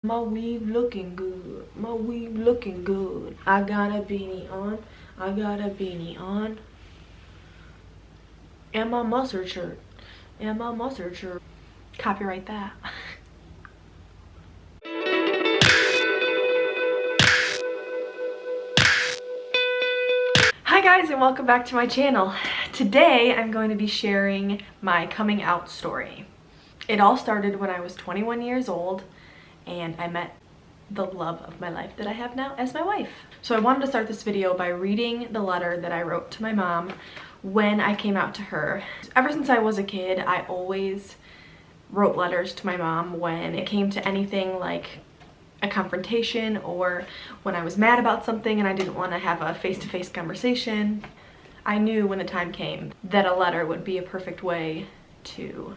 My weave looking good. My weave looking good. I got a beanie on. I got a beanie on. And my mustard shirt. And my mustard shirt. Copyright that. Hi guys, and welcome back to my channel. Today I'm going to be sharing my coming out story. It all started when I was 21 years old and I met the love of my life that I have now as my wife. So I wanted to start this video by reading the letter that I wrote to my mom when I came out to her. Ever since I was a kid, I always wrote letters to my mom when it came to anything like a confrontation or when I was mad about something and I didn't want to have a face-to-face conversation. I knew when the time came that a letter would be a perfect way to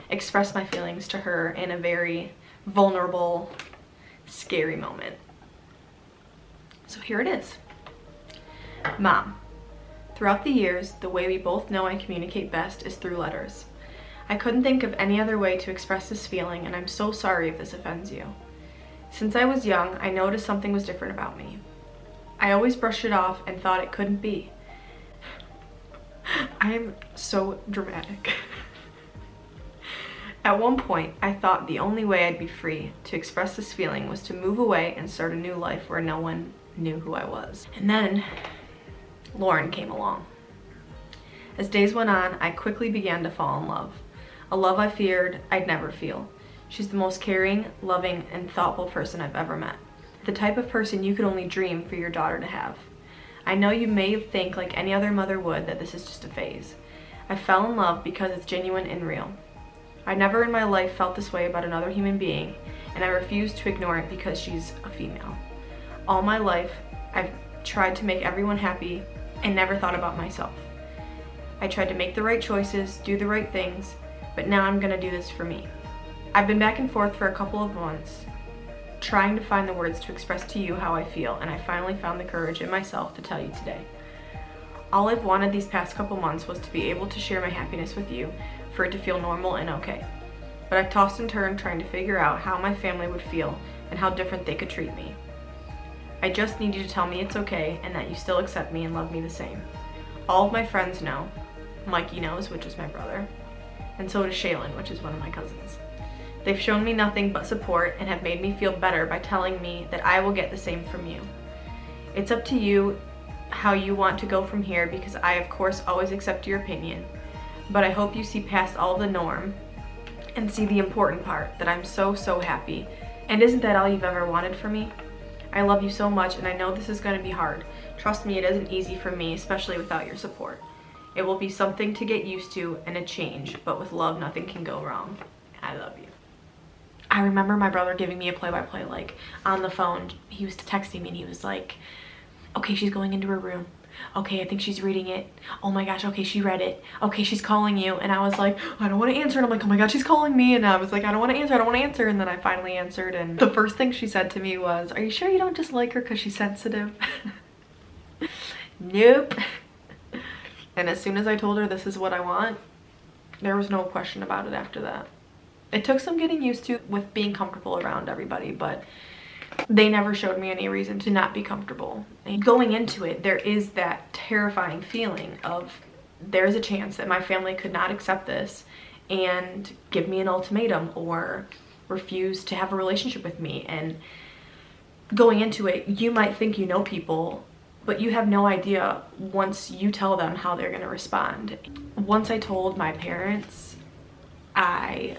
express my feelings to her in a very vulnerable, scary moment. So here it is. Mom, throughout the years, the way we both know I communicate best is through letters. I couldn't think of any other way to express this feeling, and I'm so sorry if this offends you. Since I was young, I noticed something was different about me. I always brushed it off and thought it couldn't be. I'm so dramatic. At one point, I thought the only way I'd be free to express this feeling was to move away and start a new life where no one knew who I was. And then Lauren came along. As days went on, I quickly began to fall in love. A love I feared I'd never feel. She's the most caring, loving, and thoughtful person I've ever met. The type of person you could only dream for your daughter to have. I know you may think, like any other mother would, that this is just a phase. I fell in love because it's genuine and real. I never in my life felt this way about another human being, and I refuse to ignore it because she's a female. All my life, I've tried to make everyone happy and never thought about myself. I tried to make the right choices, do the right things, but now I'm gonna do this for me. I've been back and forth for a couple of months, trying to find the words to express to you how I feel, and I finally found the courage in myself to tell you today. All I've wanted these past couple months was to be able to share my happiness with you, for it to feel normal and okay. But I've tossed and turned trying to figure out how my family would feel and how different they could treat me. I just need you to tell me it's okay and that you still accept me and love me the same. All of my friends know. Mikey knows, which is my brother, and so does Shaylin, which is one of my cousins. They've shown me nothing but support and have made me feel better by telling me that I will get the same from you. It's up to you how you want to go from here, because I of course always accept your opinion, but I hope you see past all the norm and see the important part, that I'm so happy. And isn't that all you've ever wanted from me? I love you so much, and I know this is going to be hard. Trust me, it isn't easy for me, especially without your support. It will be something to get used to and a change, but with love, nothing can go wrong. I love you. I remember my brother giving me a play-by-play, like on the phone. He was texting me and he was like, okay, she's going into her room. Okay, I think she's reading it. Oh my gosh, okay, she read it. Okay, she's calling you. And I was like, I don't want to answer. And I'm like, oh my God, she's calling me. And I was like, I don't want to answer, I don't want to answer. And then I finally answered. And the first thing she said to me was, are you sure you don't just like her because she's sensitive? Nope. And as soon as I told her this is what I want, there was no question about it after that. It took some getting used to with being comfortable around everybody, but they never showed me any reason to not be comfortable. And going into it, there is that terrifying feeling of there's a chance that my family could not accept this and give me an ultimatum or refuse to have a relationship with me. And going into it, you might think you know people, but you have no idea once you tell them how they're gonna respond. Once I told my parents, I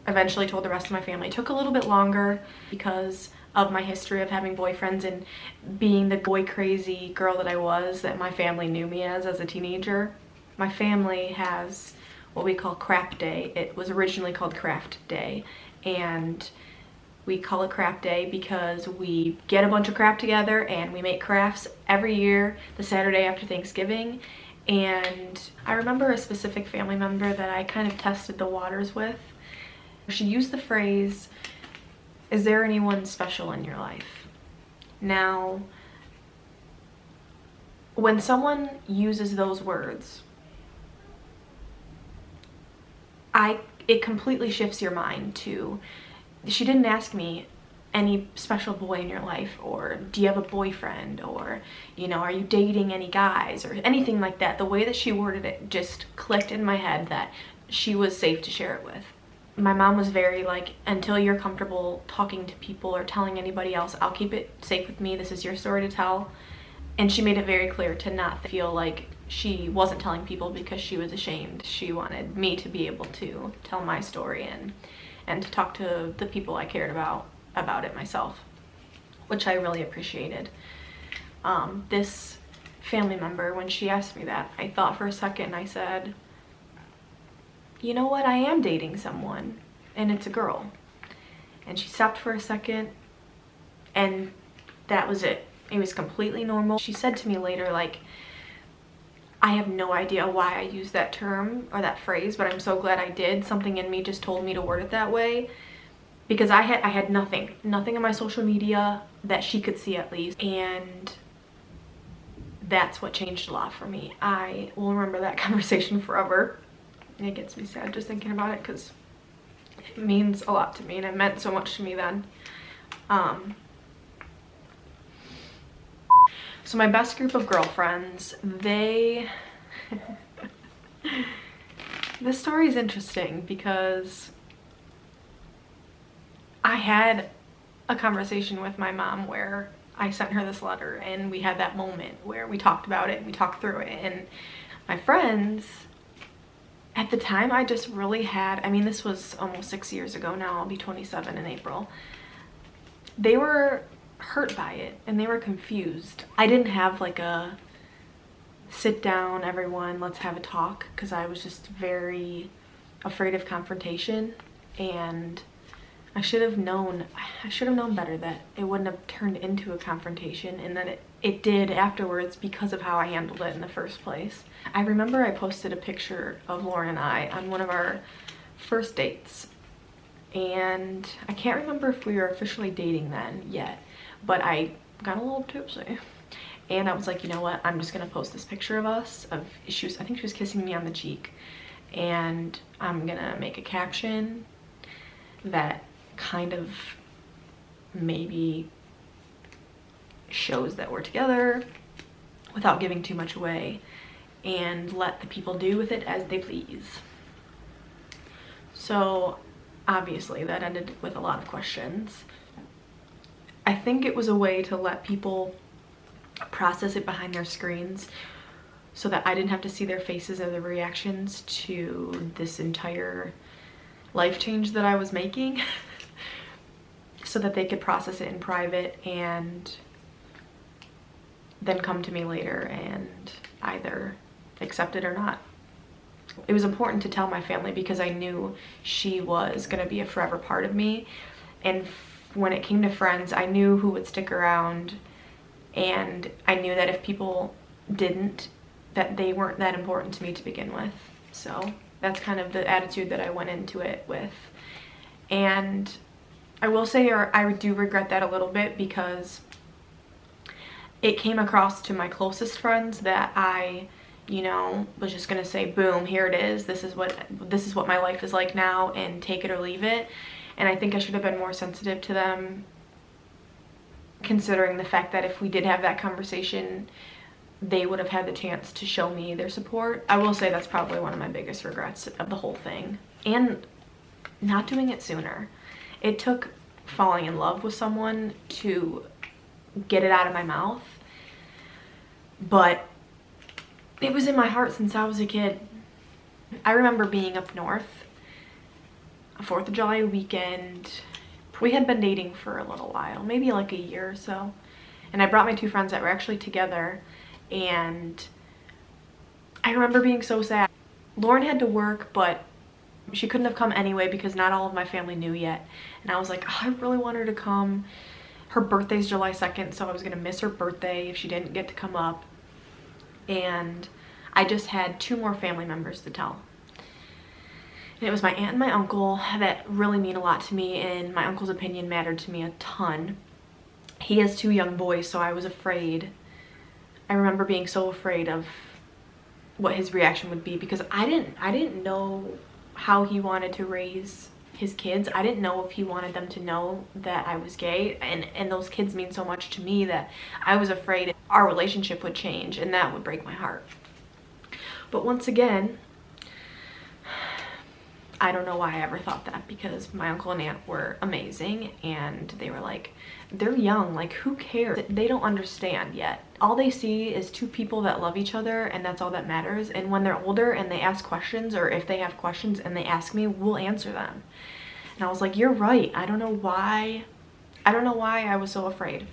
eventually told the rest of my family. It took a little bit longer because of my history of having boyfriends and being the boy crazy girl that I was, that my family knew me as a teenager. My family has what we call crap day. It was originally called craft day, and we call it crap day because we get a bunch of crap together and we make crafts every year the Saturday after Thanksgiving. And I remember a specific family member that I kind of tested the waters with. She used the phrase, is there anyone special in your life? Now, when someone uses those words, it completely shifts your mind to, she didn't ask me, any special boy in your life, or do you have a boyfriend, or, you know, are you dating any guys, or anything like that. The way that she worded it just clicked in my head that she was safe to share it with. My mom was very like, until you're comfortable talking to people or telling anybody else, I'll keep it safe with me. This is your story to tell. And she made it very clear to not feel like she wasn't telling people because she was ashamed. She wanted me to be able to tell my story and to talk to the people I cared about it myself, which I really appreciated. This family member, when she asked me that, I thought for a second and I said, you know what, I am dating someone and it's a girl. And she stopped for a second and that was it. It was completely normal. She said to me later, like, I have no idea why I used that term or that phrase, but I'm so glad I did. Something in me just told me to word it that way, because I had nothing on my social media that she could see, at least, and that's what changed a lot for me. I will remember that conversation forever. It gets me sad just thinking about it because it means a lot to me and it meant so much to me then. So my best group of girlfriends, this story is interesting because I had a conversation with my mom where I sent her this letter and we had that moment where we talked about it and we talked through it. And my friends, at the time, I just really had, I mean, this was almost 6 years ago now, I'll be 27 in April. They were hurt by it and they were confused. I didn't have like a sit down, everyone, let's have a talk, because I was just very afraid of confrontation, and I should have known better that it wouldn't have turned into a confrontation, and that it did afterwards because of how I handled it in the first place. I remember I posted a picture of Lauren and I on one of our first dates, and I can't remember if we were officially dating then yet, but I got a little tipsy and I was like, you know what, I'm just gonna post this picture of us, I think she was kissing me on the cheek, and I'm gonna make a caption that kind of maybe shows that we're together without giving too much away, and let the people do with it as they please. So obviously that ended with a lot of questions. I think it was a way to let people process it behind their screens so that I didn't have to see their faces or their reactions to this entire life change that I was making, so that they could process it in private and then come to me later and either accept it or not. It was important to tell my family because I knew she was going to be a forever part of me, and when it came to friends, I knew who would stick around, and I knew that if people didn't, that they weren't that important to me to begin with. So that's kind of the attitude that I went into it with. And I will say I do regret that a little bit, because it came across to my closest friends that I, you know, was just gonna say, boom, here it is, this is what my life is like now, and take it or leave it. And I think I should have been more sensitive to them, considering the fact that if we did have that conversation, they would have had the chance to show me their support. I will say that's probably one of my biggest regrets of the whole thing, and not doing it sooner. It took falling in love with someone to get it out of my mouth, but it was in my heart since I was a kid. I remember being up north, a 4th of July weekend. We had been dating for a little while, maybe like a year or so, and I brought my 2 friends that were actually together, and I remember being so sad. Lauren had to work, but she couldn't have come anyway because not all of my family knew yet, and I was like, oh, I really want her to come. Her birthday's July 2nd, so I was gonna miss her birthday if she didn't get to come up, and I just had 2 more family members to tell. And it was my aunt and my uncle that really mean a lot to me, and my uncle's opinion mattered to me a ton. He has 2 young boys, so I was afraid. I remember being so afraid of what his reaction would be, because I didn't know how he wanted to raise his kids. I didn't know if he wanted them to know that I was gay, and those kids mean so much to me that I was afraid our relationship would change, and that would break my heart. But once again, I don't know why I ever thought that, because my uncle and aunt were amazing, and they were like, they're young, like who cares? They don't understand yet. All they see is two people that love each other, and that's all that matters. And when they're older and they ask questions, or if they have questions and they ask me, we'll answer them. And I was like, you're right. I don't know why I was so afraid.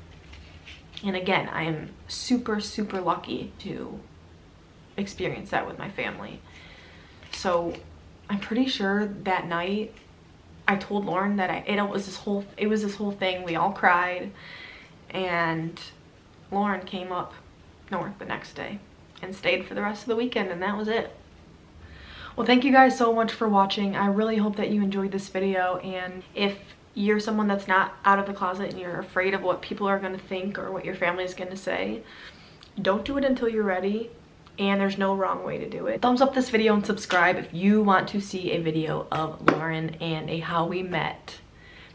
And again, I am super, super lucky to experience that with my family. So I'm pretty sure that night I told Lauren that it was this whole thing. We all cried, and Lauren came up north the next day and stayed for the rest of the weekend, and that was it. Well, thank you guys so much for watching. I really hope that you enjoyed this video, and if you're someone that's not out of the closet and you're afraid of what people are going to think or what your family is going to say, don't do it until you're ready. And there's no wrong way to do it. Thumbs up this video and subscribe if you want to see a video of Lauren and a how we met,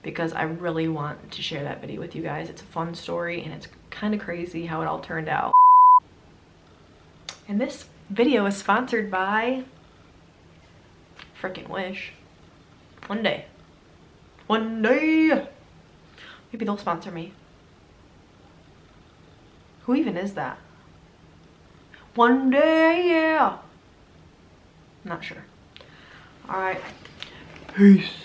because I really want to share that video with you guys. It's a fun story, and it's kind of crazy how it all turned out. And this video is sponsored by freaking Wish. One day, maybe they'll sponsor me. Who even is that? One day, yeah. Not sure. All right. Peace.